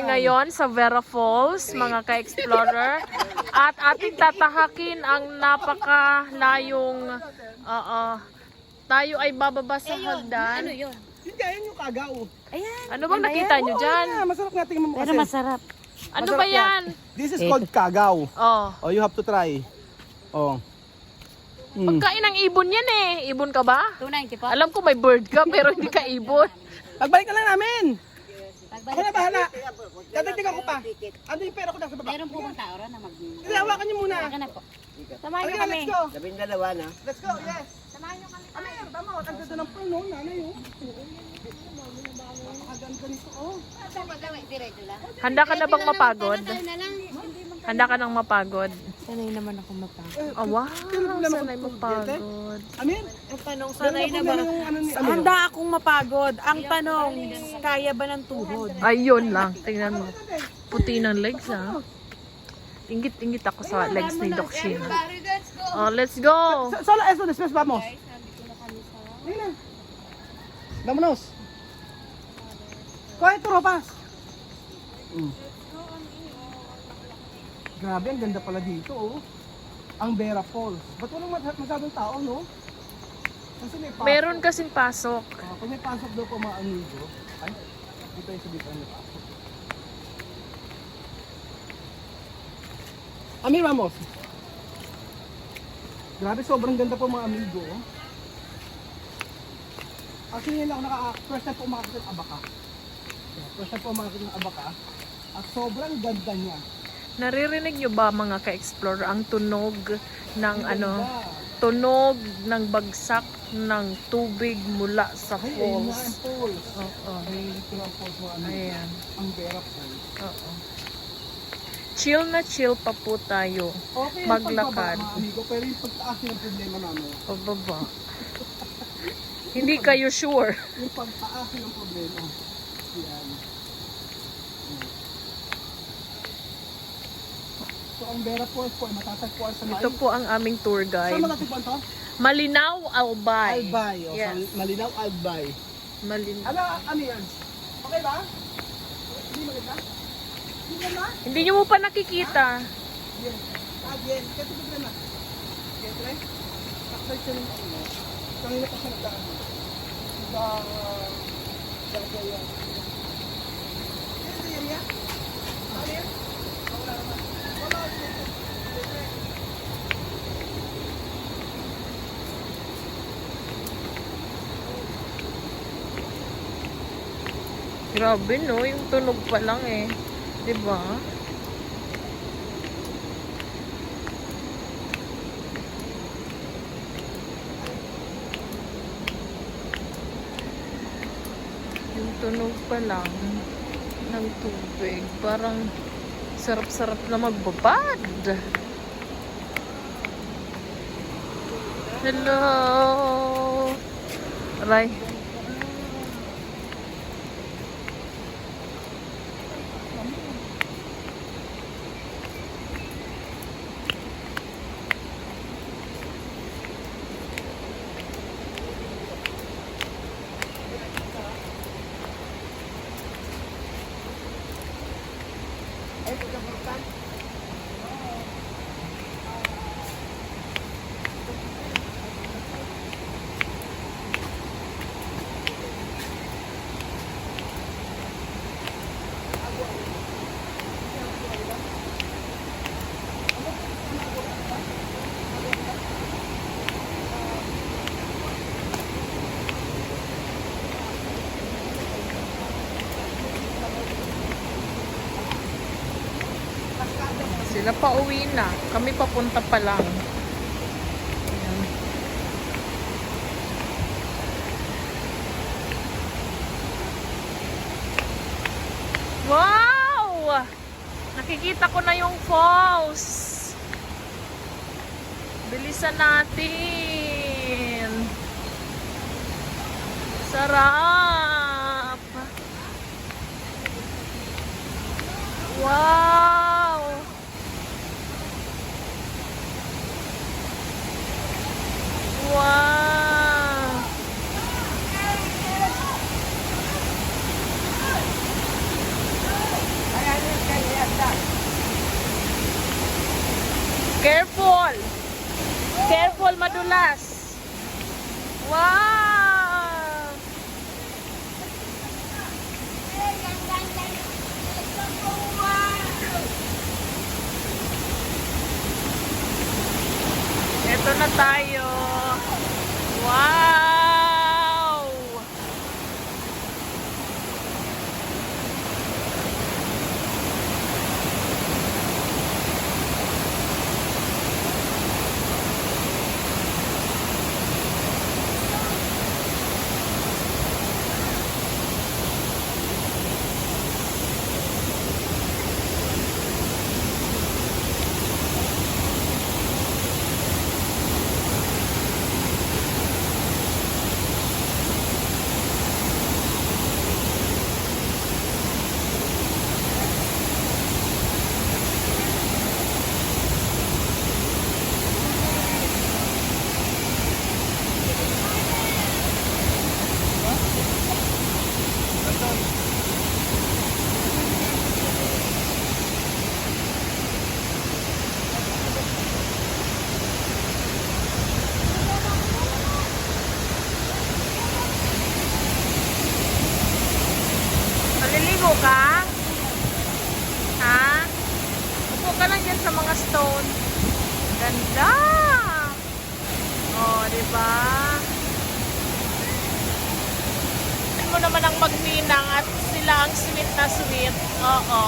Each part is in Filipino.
ngayon sa Vera Falls, mga ka-explorer. At ating tatahakin ang napakalayong tayo ay bababa sa hagdan. Ano yun? Hindi, ayun yung kagaw. Ayan. Ano bang nakita nyo dyan? Masarap nga tingnan mo Pero kasi. masarap. Ano Masarap ba yan? This is called kagaw. Oh. Oh, you have to try. Oh. Pagkain ng ibon yan eh. Ibon ka ba? 290 po. Alam ko may bird ka pero hindi ka ibon. Pagbalik na lang namin. Ako Pagbalik. na bahala. Dadagdagan ko pa. Ano yung pera ko nasa baba? Meron po bang tao ron na mag... Hindi, hawakan niyo muna. Akin na po. Samahan niyo Halika, kami. let's go. Labing dalawa na. Let's go, yes. Samahan niyo kami. Ano yan? Tama, ang ganda ng pearl, no? Nanay, oh. Napakaganda nito, oh. Diretso lang. Handa ka na bang mapagod? Tayo na lang. Handa ka nang mapagod? Sanay naman ako mapagod. Oh, wow. problema Sanay kung mapagod. Amin? Ang tanong, Sanay na ba? Yung, ano, ni- ano, Handa akong mapagod. Ang tanong, kaya ba ng tuhod? Ayun lang. Tingnan mo. Puti ng legs ha. Ingit-ingit ako sa legs ni Doc Sheena. Oh, let's go. Solo eso, después vamos. Ayun na. Vámonos. Coge tu ropas. Grabe, ang ganda pala dito, oh. Ang Vera Falls. Ba't walang masyadong tao, no? Kasi may pasok. Meron kasing pasok. Kung may pasok daw po mga amigo. Ay, dito yung sabitan may pasok. Amir, vamos. Grabe, sobrang ganda po mga amigo, oh. Actually, yun ako first time po umakakit ng abaka. First time po umakakit ng abaka. At sobrang ganda niya. Naririnig nyo ba mga ka-explore ang tunog ng Ang tunog ng bagsak ng tubig mula sa Ay, ayun nga falls. ang falls. Oo. Ay, ito ang falls mga amigo. Ayan. Ang Vera Falls. Oo. Chill na chill pa po tayo. Okay, ang Maglakad. pagbaba, mga amigo, pero yung pagtaas yung problema namin. Pababa. Hindi kayo sure. Yung pagtaas yung problema. Yan. So ang Vera Falls po ay matatagpuan sa Ito po ang aming tour Saan guide. matatagpuan to? Malinaw, Albay. Albay. O, Yes. sa Malinaw Albay. Malinaw. Ano yan? Okay ba? Hindi maganda? Hindi maganda? Hindi nyo mo pa nakikita. Yes. Yes. Kasi problema. Okay, try. Taksay siya ng ano. Kanina pa siya nagdaan. Gagaya. Ano yan yan? Ano yan? Wala naman. Wala naman. Grabe no, yung tunog pa lang eh. 'Di ba? Yung tunog pa lang ng tubig, parang sarap-sarap na magbabad. Hello. Aray. Sila pa uwi na. Kami papunta pa lang. Ayan. Wow! Nakikita ko na yung falls. Bilisan natin. Sarap. Wow! Wow! Ay, Careful! Careful, madulas! Wow! Ito na tayo. Wow! Maliligo ka? Ha? Upo ka lang dyan sa mga stone. Ganda! Oh, diba? Tingnan mo naman ang magninang at sila ang sweet na sweet. Oo.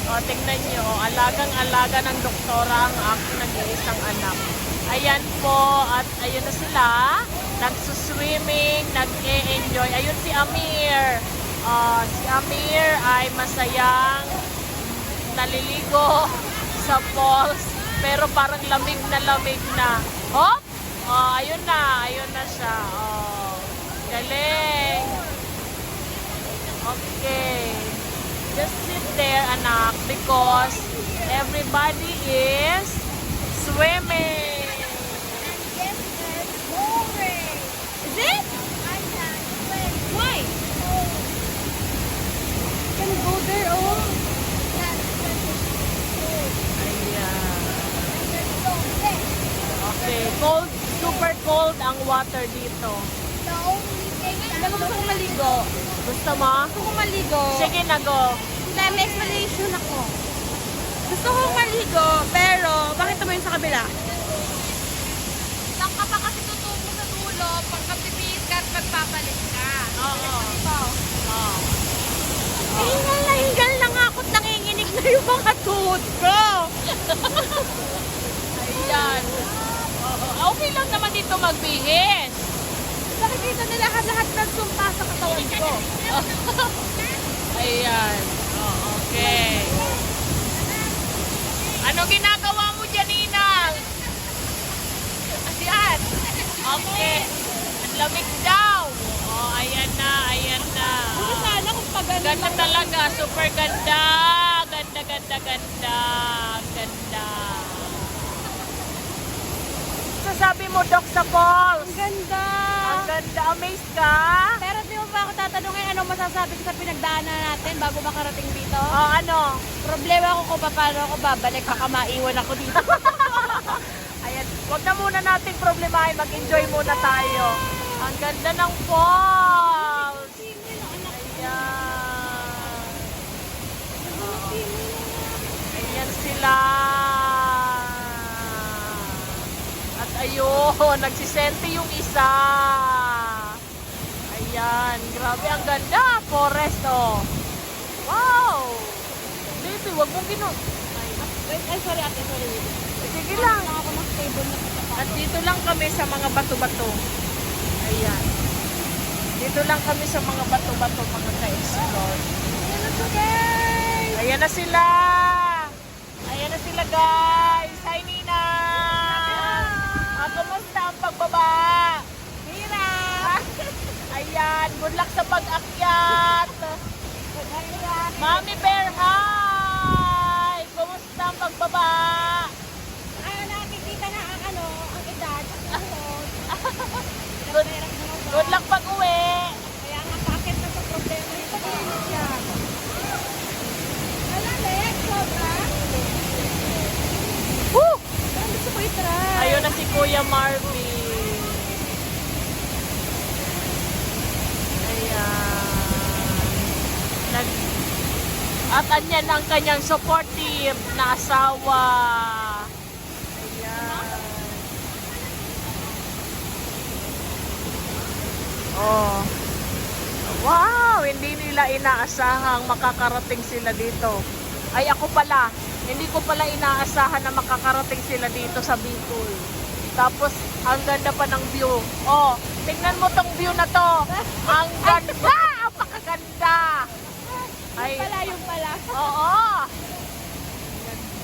O, tingnan nyo. Alagang-alaga ng doktora ang aking nag-iisang anak. Ayan po. At ayun na sila. Nagsuswimming, nag-e-enjoy. Ayun si Amir. Si Amir ay masayang naliligo sa falls. Pero parang lamig na. Hop! Ayun na siya. Galing. Okay. Just sit there, anak, because everybody is swimming. Is it? Why? Can you go there, oh? Ayan. Okay, cold, super cold ang water dito. Alam mo, gusto kong maligo. Gusto mo? Gusto kong maligo. Sige na, go. Hindi, may explanation ako. Gusto kong maligo, pero bakit naman yung sa kabila? Saan ka pa kasi tutungo sa dulo pagkapipis ka at magpapalit ka? Oo. Oo. Hingal na nga ako't nanginginig na yung mga tuhod ko. Ayan. Oo. Okay lang naman dito magbihis. Nakikita nila lahat ng sumpa sa katawan ko. Ayan. Oh, okay. Ano ginagawa mo dyan, Ninang? Ayan. Okay. Ang lamig daw. Oh, ayan na. Hindi sana kung pag ano Ganda lang- talaga. Super ganda. Ganda. Sasabi mo, Doc, sa falls. Ang ganda. Ang ganda. Amazed ka? Pero di mo ba ako tatanungin ano masasabi ko sa pinagdaanan natin bago makarating dito? Oh, ano? Problema ko kung paano ako babalik, baka maiwan ako dito. Ayan, wag na muna nating problemahin, mag-enjoy muna tayo. Ang ganda ng falls. Ayan sila. At ayun, nagsisente yung isa. Ayan, grabe ang ganda. Forest, oh. Wow. Baby, wag mong Wait, ay sorry ate, sorry. Sige lang. Lang ako ng table na kita. At dito lang kami sa mga bato-bato. Ayan. Dito lang kami sa mga bato-bato, mga ka-explore. Ayan na sila. Ayan na sila, guys. Hi, Nina. Kumusta ang pagbaba? Hirap. Ayan. Good luck sa pag-akyat. Mami Bear, hi. Kumusta ang pagbaba? Nakikita na ang ang edad. Good luck pag-uwi. Kaya nga bakit na sa problema yung pag-inis yan. Sobra. Woo! Kuya Marvin. Ayan. At anyan ang kanyang supportive na asawa. Ayan. Oh. Wow, hindi nila inaasahang makakarating sila dito. Ay ako pala, hindi ko pala inaasahan na makakarating sila dito sa Bicol. Tapos, ang ganda pa ng view. Oh, tingnan mo tong view na to. Ang ganda! Ang pakaganda! Ay, Pala yung pala. oo!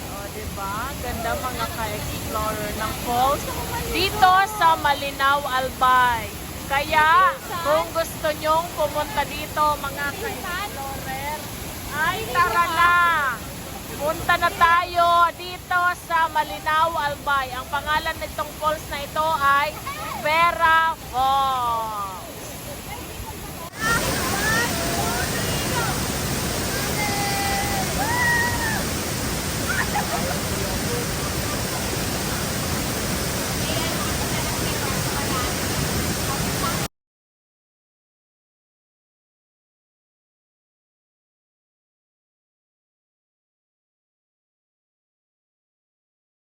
Oh, diba? Ganda mga ka-explorer ng falls. Dito sa Malinaw, Albay. Kaya, kung gusto nyong pumunta dito, mga ka-explorer, ay tara na! Punta na tayo dito sa Malinaw, Albay. Ang pangalan nitong falls na ito ay Vera Falls.